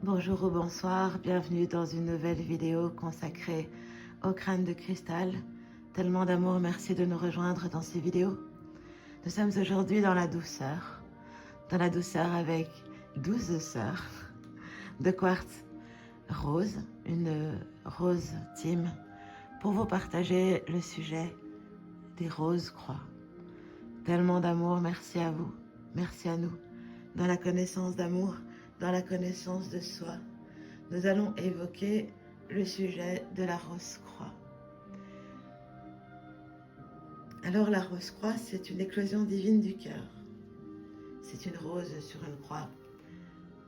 Bonjour ou bonsoir, bienvenue dans une nouvelle vidéo consacrée au crâne de cristal. Tellement d'amour, merci de nous rejoindre dans ces vidéos. Nous sommes aujourd'hui dans la douceur avec 12 sœurs de quartz rose, une rose team, pour vous partager le sujet des roses croix. Tellement d'amour, merci à vous, merci à nous. Dans la connaissance d'amour, dans la connaissance de soi, nous allons évoquer le sujet de la rose-croix. Alors la rose-croix, c'est une éclosion divine du cœur. C'est une rose sur une croix.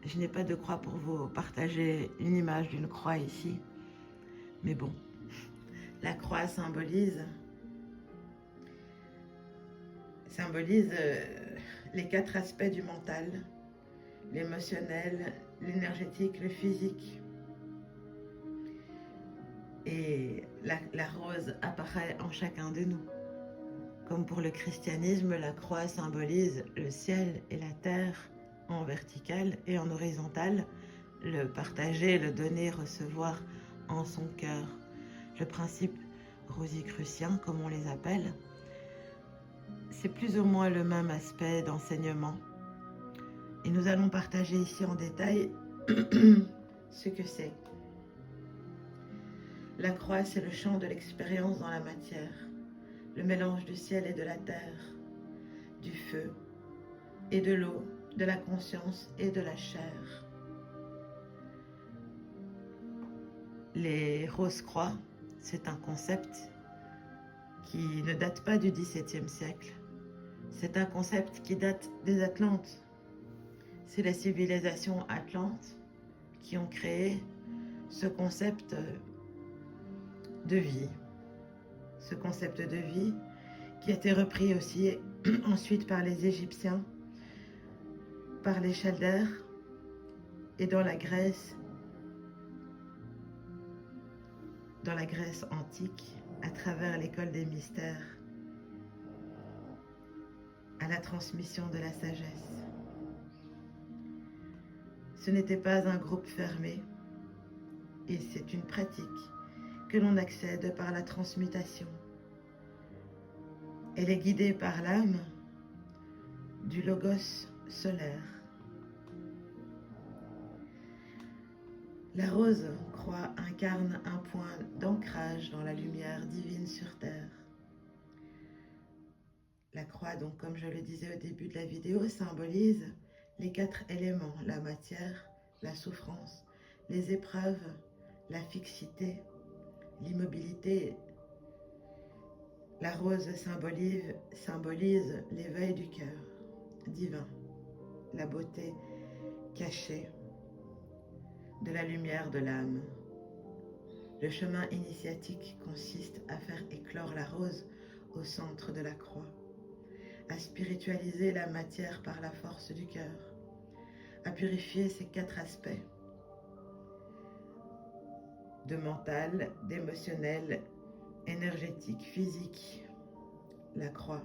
Je n'ai pas de croix pour vous partager une image d'une croix ici. Mais bon, la croix symbolise les 4 aspects du mental, l'émotionnel, l'énergétique, le physique. Et la rose apparaît en chacun de nous. Comme pour le christianisme, la croix symbolise le ciel et la terre en vertical et en horizontal, le partager, le donner, recevoir en son cœur. Le principe rosicrucien, comme on les appelle, c'est plus ou moins le même aspect d'enseignement. Et nous allons partager ici en détail ce que c'est. La croix, c'est le champ de l'expérience dans la matière, le mélange du ciel et de la terre, du feu et de l'eau, de la conscience et de la chair. Les roses-croix, c'est un concept qui ne date pas du XVIIe siècle. C'est un concept qui date des Atlantes. C'est la civilisation atlante qui ont créé ce concept de vie. Ce concept de vie qui a été repris aussi ensuite par les Égyptiens, par les Chaldères et dans la Grèce antique, à travers l'école des mystères, à la transmission de la sagesse. Ce n'était pas un groupe fermé, et c'est une pratique que l'on accède par la transmutation. Elle est guidée par l'âme du logos solaire. La rose-croix incarne un point d'ancrage dans la lumière divine sur terre. La croix, donc, comme je le disais au début de la vidéo, symbolise les 4 éléments, la matière, la souffrance, les épreuves, la fixité, l'immobilité. La rose symbolise l'éveil du cœur divin, la beauté cachée de la lumière de l'âme. Le chemin initiatique consiste à faire éclore la rose au centre de la croix, à spiritualiser la matière par la force du cœur, à purifier ces 4 aspects de mental, d'émotionnel, énergétique, physique. La croix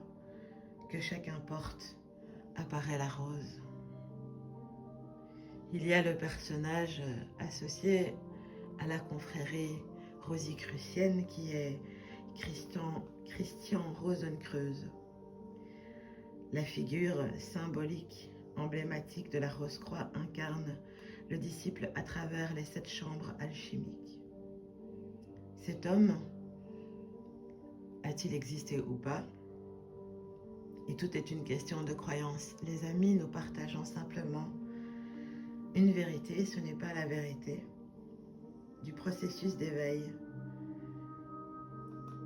que chacun porte apparaît la rose. Il y a le personnage associé à la confrérie rosicrucienne qui est Christian Rosenkreuz. La figure symbolique, emblématique de la rose-croix incarne le disciple à travers les 7 chambres alchimiques. Cet homme a-t-il existé ou pas? Et tout est une question de croyance. Les amis, nous partageons simplement une vérité, ce n'est pas la vérité, du processus d'éveil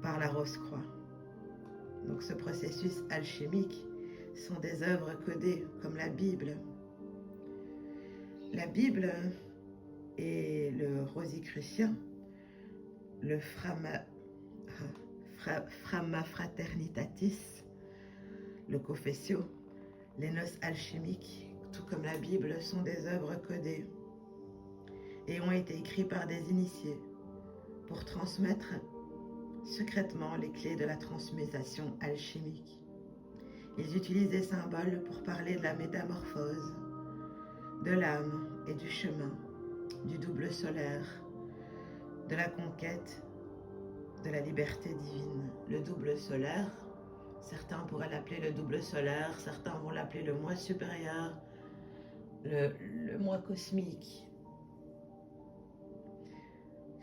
par la rose-croix. Donc ce processus alchimique sont des œuvres codées comme la Bible. La Bible et le rosicrucien, le Frama Fraternitatis, le Confessio, les noces alchimiques, tout comme la Bible, sont des œuvres codées et ont été écrits par des initiés pour transmettre secrètement les clés de la transmutation alchimique. Ils utilisent des symboles pour parler de la métamorphose, de l'âme et du chemin. du double solaire, de la conquête de la liberté divine. Le double solaire, certains pourraient l'appeler le double solaire, certains vont l'appeler le moi supérieur, le moi cosmique.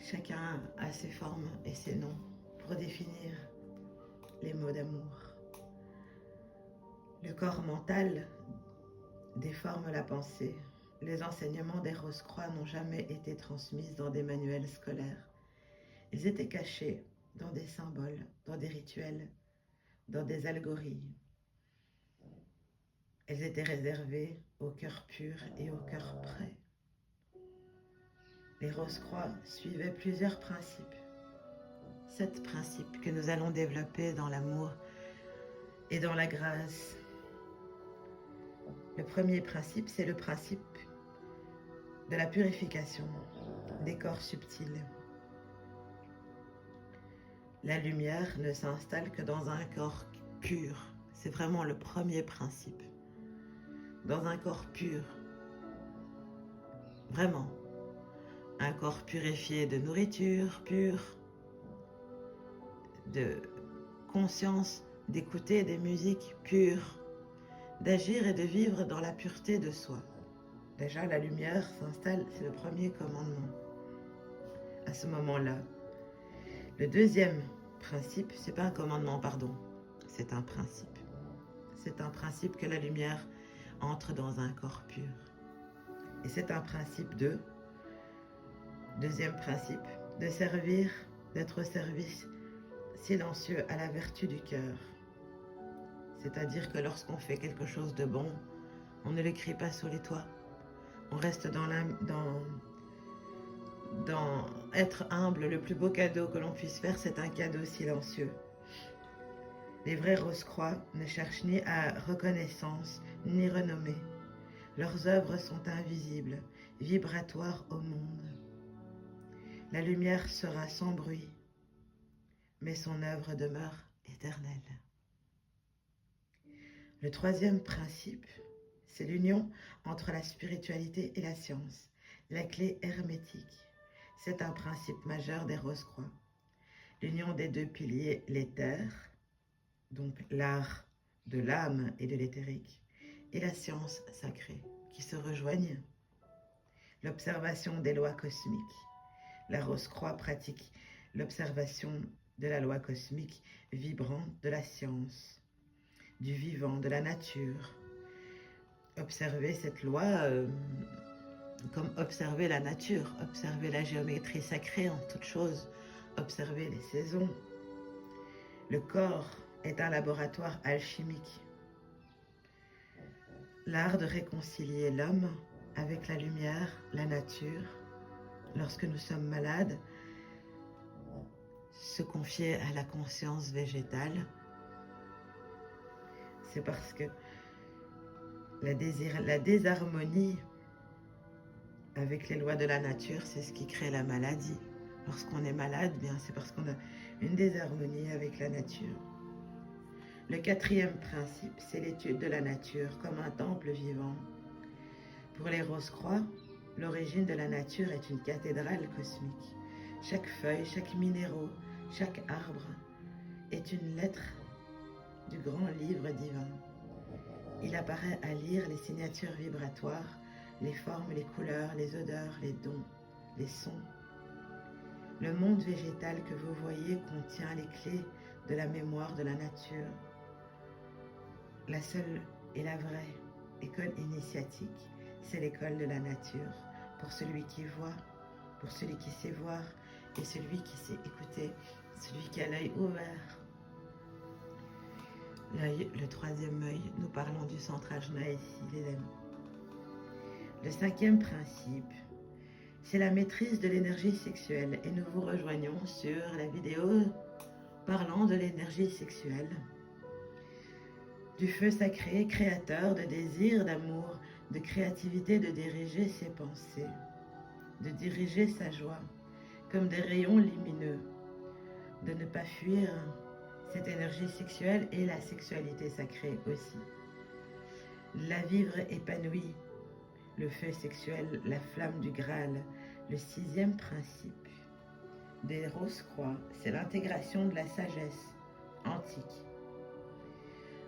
Chacun a ses formes et ses noms pour définir les mots d'amour. Le corps mental déforme la pensée. Les enseignements des Rose-Croix n'ont jamais été transmis dans des manuels scolaires. Ils étaient cachés dans des symboles, dans des rituels, dans des allégories. Elles étaient réservées au cœur pur et au cœur prêt. Les Rose-Croix suivaient plusieurs principes. 7 principes que nous allons développer dans l'amour et dans la grâce. Le premier principe, c'est le principe de la purification des corps subtils. La lumière ne s'installe que dans un corps pur. C'est vraiment le premier principe. Dans un corps pur. Vraiment. Un corps purifié de nourriture pure, de conscience, d'écouter des musiques pures, d'agir et de vivre dans la pureté de soi. Déjà, la lumière s'installe, c'est le premier commandement. À ce moment-là, le deuxième principe, c'est pas un commandement, pardon, c'est un principe. C'est un principe que la lumière entre dans un corps pur. Et c'est un principe deuxième principe, de servir, d'être au service silencieux à la vertu du cœur. C'est-à-dire que lorsqu'on fait quelque chose de bon, on ne le crie pas sous les toits. On reste dans être humble. Le plus beau cadeau que l'on puisse faire, c'est un cadeau silencieux. Les vrais Rose-Croix ne cherchent ni à reconnaissance, ni renommée. Leurs œuvres sont invisibles, vibratoires au monde. La lumière sera sans bruit, mais son œuvre demeure éternelle. Le troisième principe, c'est l'union entre la spiritualité et la science, la clé hermétique. C'est un principe majeur des Rose-Croix. L'union des deux piliers, l'éther, donc l'art de l'âme et de l'éthérique, et la science sacrée, qui se rejoignent. L'observation des lois cosmiques. La Rose-Croix pratique l'observation de la loi cosmique vibrante de la science, du vivant, de la nature. Observer cette loi comme observer la nature, observer la géométrie sacrée en toutes choses, observer les saisons. Le corps est un laboratoire alchimique. L'art de réconcilier l'homme avec la lumière, la nature. Lorsque nous sommes malades, se confier à la conscience végétale, c'est parce que la désharmonie avec les lois de la nature, c'est ce qui crée la maladie. Lorsqu'on est malade, bien c'est parce qu'on a une désharmonie avec la nature. Le quatrième principe, c'est l'étude de la nature comme un temple vivant. Pour les Rose-Croix, l'origine de la nature est une cathédrale cosmique. Chaque feuille, chaque minéraux, chaque arbre est une lettre du grand livre divin. Il apparaît à lire les signatures vibratoires, les formes, les couleurs, les odeurs, les dons, les sons. Le monde végétal que vous voyez contient les clés de la mémoire de la nature. La seule et la vraie école initiatique, c'est l'école de la nature, pour celui qui voit, pour celui qui sait voir et celui qui sait écouter, celui qui a l'œil ouvert. L'œil, le troisième œil, nous parlons du centre Ajna ici, les amis. Le cinquième principe, c'est la maîtrise de l'énergie sexuelle et nous vous rejoignons sur la vidéo parlant de l'énergie sexuelle, du feu sacré, créateur de désir, d'amour, de créativité, de diriger ses pensées, de diriger sa joie, comme des rayons lumineux, de ne pas fuir cette énergie sexuelle et la sexualité sacrée aussi. La vivre épanouie, le feu sexuel, la flamme du Graal. Le 6e principe des Rose-Croix, c'est l'intégration de la sagesse antique.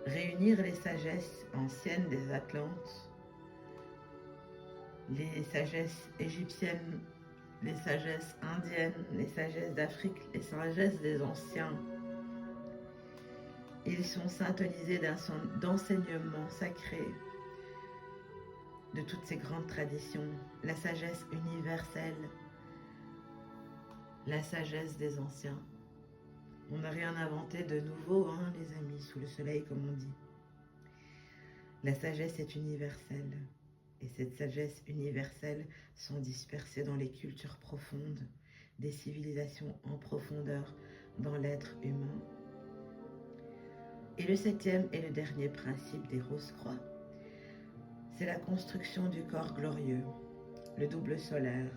Réunir les sagesses anciennes des Atlantes, les sagesses égyptiennes, les sagesses indiennes, les sagesses d'Afrique, les sagesses des anciens. Ils sont syntonisés d'enseignements sacrés de toutes ces grandes traditions, la sagesse universelle, la sagesse des anciens. On n'a rien inventé de nouveau, hein, les amis, sous le soleil, comme on dit. La sagesse est universelle, et cette sagesse universelle sont dispersées dans les cultures profondes, des civilisations en profondeur dans l'être humain. Et le 7e et le dernier principe des Rose-Croix, c'est la construction du corps glorieux, le double solaire,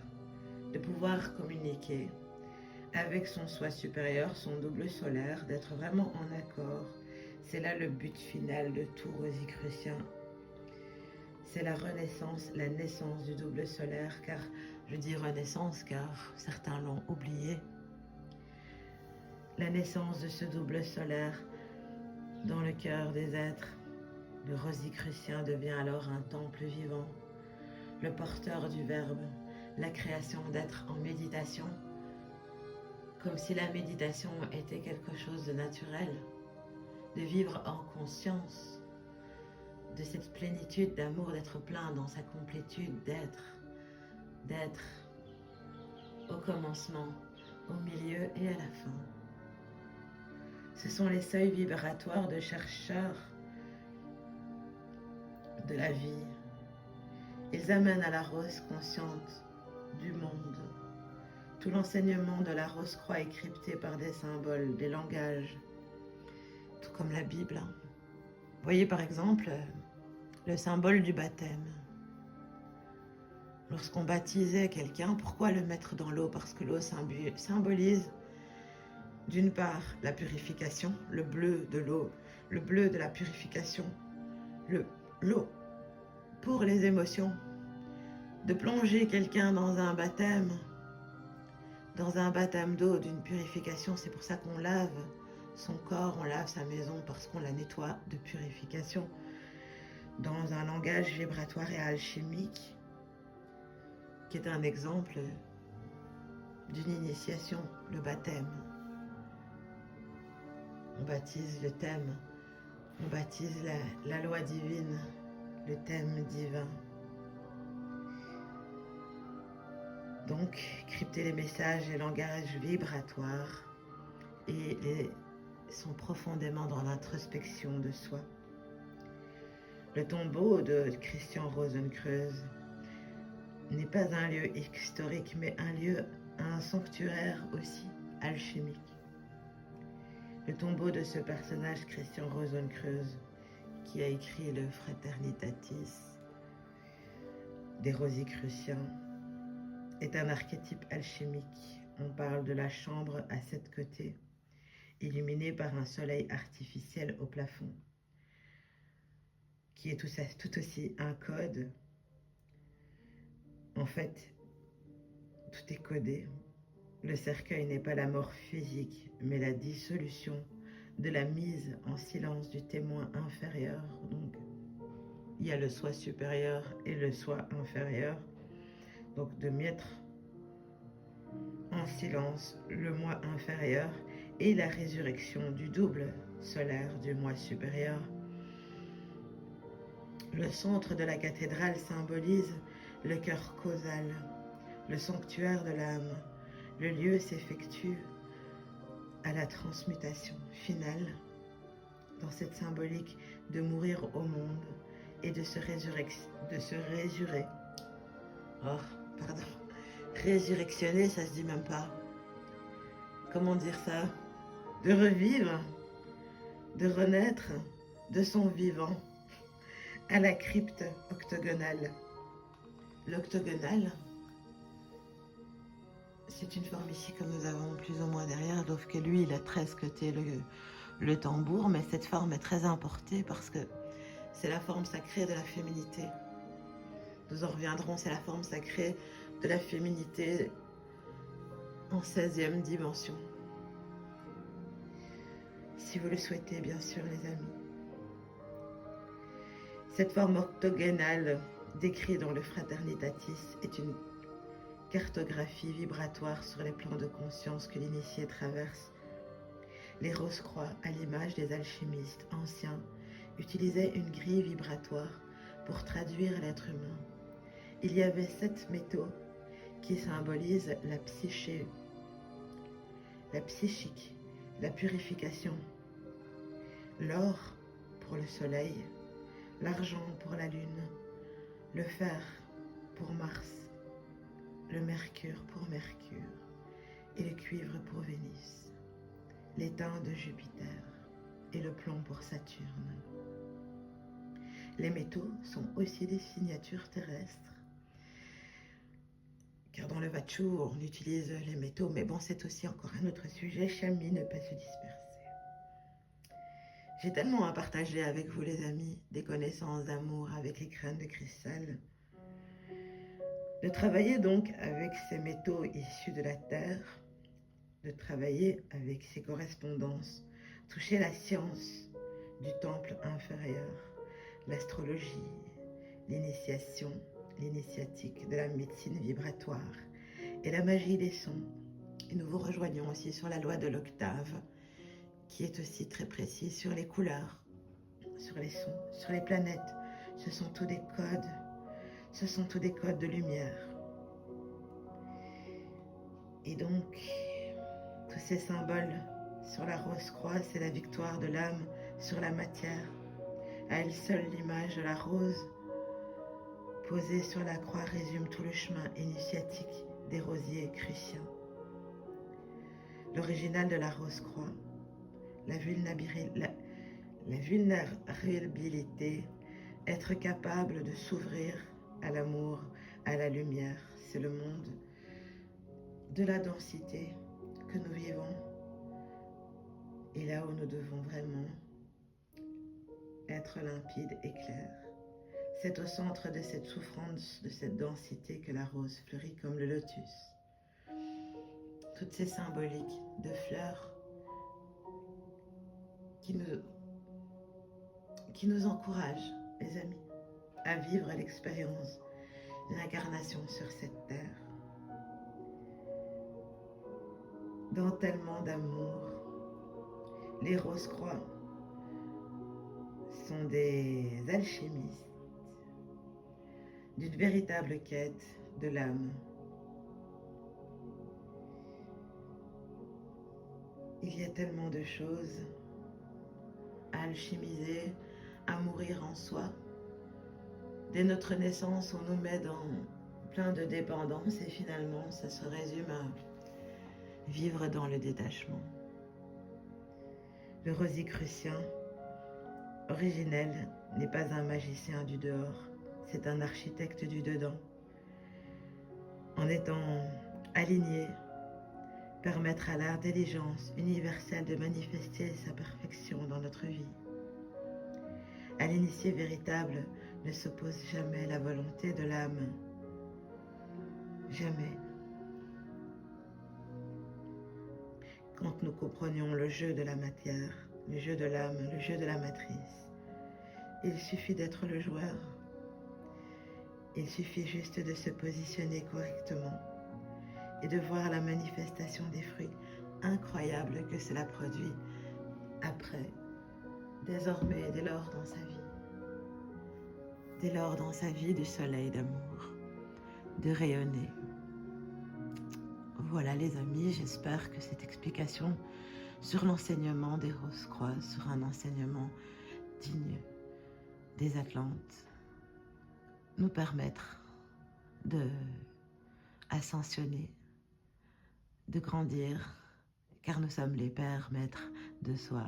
de pouvoir communiquer avec son soi supérieur, son double solaire, d'être vraiment en accord. C'est là le but final de tout rosicrucien. C'est la renaissance, la naissance du double solaire, car je dis renaissance car certains l'ont oublié. La naissance de ce double solaire dans le cœur des êtres. Le rosicrucien devient alors un temple vivant, le porteur du verbe, la création d'être en méditation, comme si la méditation était quelque chose de naturel, de vivre en conscience, de cette plénitude d'amour, d'être plein dans sa complétude, d'être au commencement, au milieu et à la fin. Ce sont les seuils vibratoires de chercheurs de la vie. Ils amènent à la rose consciente du monde. Tout l'enseignement de la Rose-Croix est crypté par des symboles, des langages, tout comme la Bible. Vous voyez par exemple le symbole du baptême. Lorsqu'on baptisait quelqu'un, pourquoi le mettre dans l'eau? Parce que l'eau symbolise d'une part la purification, le bleu de l'eau, le bleu de la purification, l'eau pour les émotions. De plonger quelqu'un dans un baptême d'eau, d'une purification, c'est pour ça qu'on lave son corps, on lave sa maison, parce qu'on la nettoie de purification, dans un langage vibratoire et alchimique, qui est un exemple d'une initiation, le baptême. On baptise le thème, on baptise la loi divine, le thème divin. Donc, crypter les messages et langages vibratoires sont profondément dans l'introspection de soi. Le tombeau de Christian Rosenkreuz n'est pas un lieu historique, mais un sanctuaire aussi alchimique. Le tombeau de ce personnage, Christian Rosenkreuz, qui a écrit le Fraternitatis des Rosicruciens, est un archétype alchimique. On parle de la chambre à 7 côtés, illuminée par un soleil artificiel au plafond, qui est tout aussi un code. En fait, tout est codé. Le cercueil n'est pas la mort physique, mais la dissolution de la mise en silence du témoin inférieur. Donc, il y a le soi supérieur et le soi inférieur. Donc, de mettre en silence le moi inférieur et la résurrection du double solaire du moi supérieur. Le centre de la cathédrale symbolise le cœur causal, le sanctuaire de l'âme. Le lieu s'effectue à la transmutation finale, dans cette symbolique de mourir au monde et de se résurrectionner, ça se dit même pas. Comment dire ça? De revivre, de renaître de son vivant à la crypte octogonale. L'octogonale, c'est une forme ici que nous avons plus ou moins derrière, sauf que lui, il a 13 côtés le tambour, mais cette forme est très importée parce que c'est la forme sacrée de la féminité. Nous en reviendrons, c'est la forme sacrée de la féminité en 16e dimension. Si vous le souhaitez, bien sûr, les amis. Cette forme octogonale décrite dans le Fraternitatis est une cartographie vibratoire sur les plans de conscience que l'initié traverse. Les Rose-Croix, à l'image des alchimistes anciens, utilisaient une grille vibratoire pour traduire l'être humain. Il y avait 7 métaux qui symbolisent la psyché, la psychique, la purification. L'or pour le soleil, l'argent pour la lune, le fer pour Mars, le mercure pour Mercure et le cuivre pour Vénus, l'étain de Jupiter et le plomb pour Saturne. Les métaux sont aussi des signatures terrestres, car dans le Vachu, on utilise les métaux, mais bon, c'est aussi encore un autre sujet, Chami, ne pas se disperser. J'ai tellement à partager avec vous, les amis, des connaissances d'amour avec les crânes de cristal. De travailler donc avec ces métaux issus de la Terre, de travailler avec ces correspondances, toucher la science du temple inférieur, l'astrologie, l'initiation, l'initiatique de la médecine vibratoire et la magie des sons. Et nous vous rejoignons aussi sur la loi de l'octave, qui est aussi très précise sur les couleurs, sur les sons, sur les planètes. Ce sont tous des codes, ce sont tous des codes de lumière. Et donc, tous ces symboles sur la rose-croix, c'est la victoire de l'âme sur la matière. À elle seule, l'image de la rose posée sur la croix résume tout le chemin initiatique des rosiers cruciens. L'original de la rose-croix, la vulnérabilité, être capable de s'ouvrir à l'amour, à la lumière, c'est le monde de la densité que nous vivons et là où nous devons vraiment être limpides et clairs. C'est au centre de cette souffrance, de cette densité que la rose fleurit comme le lotus. Toutes ces symboliques de fleurs qui nous encouragent, les amis, à vivre l'expérience de l'incarnation sur cette terre. Dans tellement d'amour, les rose-croix sont des alchimistes d'une véritable quête de l'âme. Il y a tellement de choses à alchimiser, à mourir en soi. Dès notre naissance, on nous met dans plein de dépendances et finalement, ça se résume à vivre dans le détachement. Le Rosicrucien originel n'est pas un magicien du dehors, c'est un architecte du dedans. En étant aligné, permettre à l'intelligence universelle de manifester sa perfection dans notre vie. À l'initié véritable ne s'oppose jamais la volonté de l'âme. Jamais. Quand nous comprenions le jeu de la matière, le jeu de l'âme, le jeu de la matrice, il suffit d'être le joueur. Il suffit juste de se positionner correctement et de voir la manifestation des fruits incroyables que cela produit après, désormais, dès lors dans sa vie. Dès lors dans sa vie du soleil d'amour, de rayonner. Voilà les amis, j'espère que cette explication sur l'enseignement des Rose-Croix, sur un enseignement digne des Atlantes, nous permettre de ascensionner, de grandir, car nous sommes les pères maîtres de soi.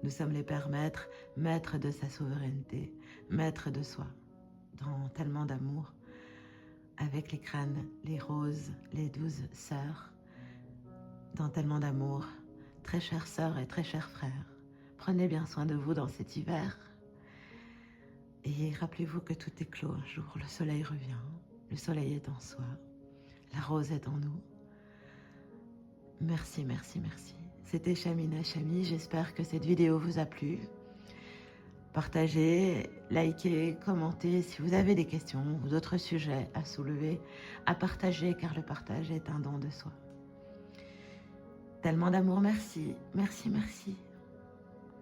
Nous sommes les pères maîtres, maîtres de sa souveraineté, maîtres de soi, dans tellement d'amour, avec les crânes, les roses, les 12 sœurs, dans tellement d'amour. Très chères sœurs et très chers frères, prenez bien soin de vous dans cet hiver. Et rappelez-vous que tout est clos un jour. Le soleil revient. Le soleil est en soi. La rose est en nous. Merci, merci, merci. C'était Chamina Chami. J'espère que cette vidéo vous a plu. Partagez, likez, commentez si vous avez des questions ou d'autres sujets à soulever, à partager, car le partage est un don de soi. Tellement d'amour, merci, merci, merci.